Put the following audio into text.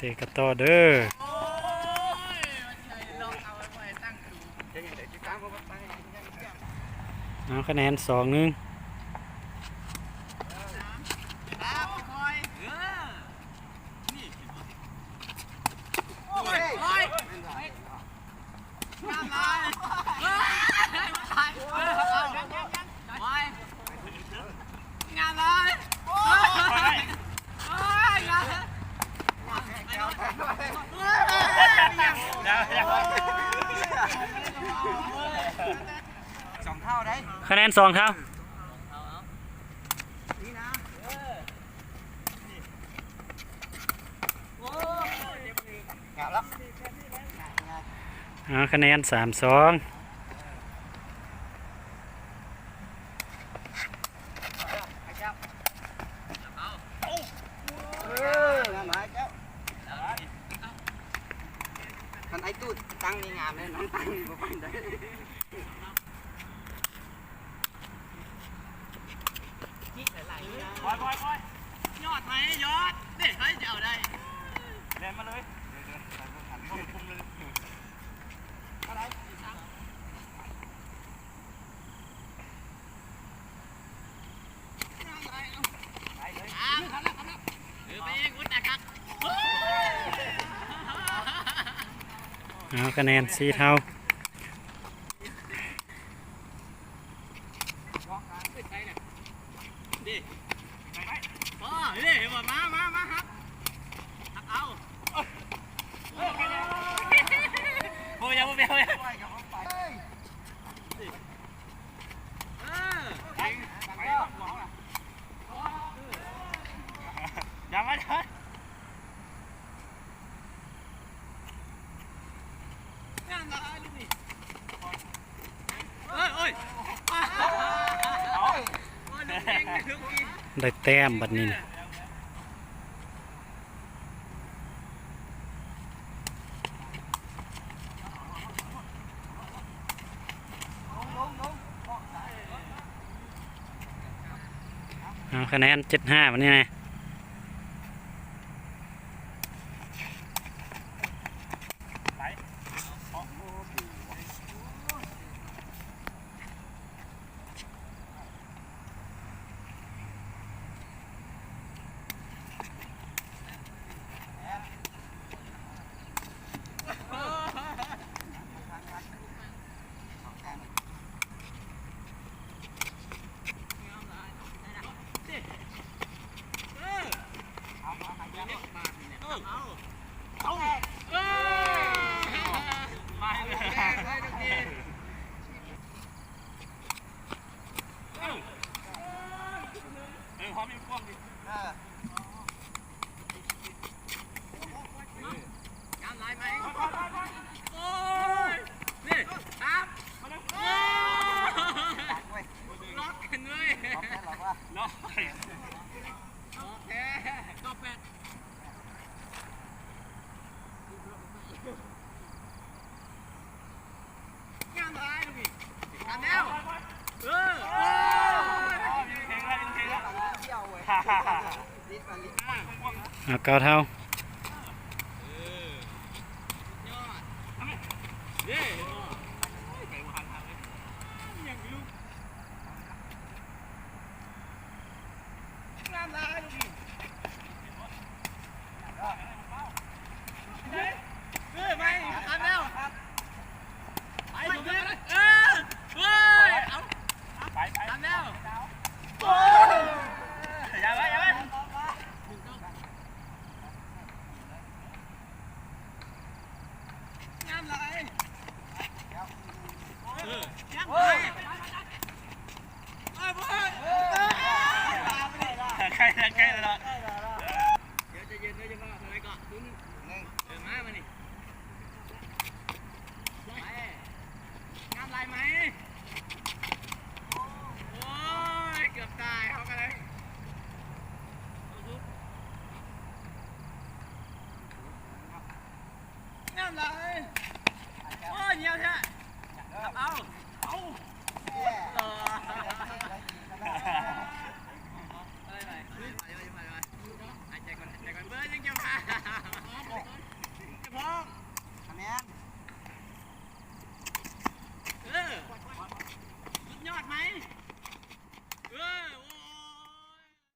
ตะกระต่อเด้อเอาคะแนน2-1คะแนน2 เท่าเอาคะแนน3-2คันไอ้ตู้ตั้งนี่งามเลยน้องตั้งนี่บ่ฟังได้บอยยอดไหมยอดนี่ใครจะเอาได้เดินมาเลยคุมเลยอะไรเอาคะแนน4 เท่ายังไม่ได้ได้แต้มบัดนี้นะเอาคะแนน7-5บัดนี้นะพร้อมมีกล้องดิงามลายไหมโอ้ยนี่ครับล็อกกันเลยล็อกโอเคก็แปดงามลายลูกพี่งามแล้วเอา9 เท่าใกล้แล้วเดี๋ยวจะเย็นด้วยจะมาอะไรก่อนเดินมานี่งามลายไหมโอ้ยเกือบตายเขากันเลยงามลายโอ้ยเนียวแท้เอา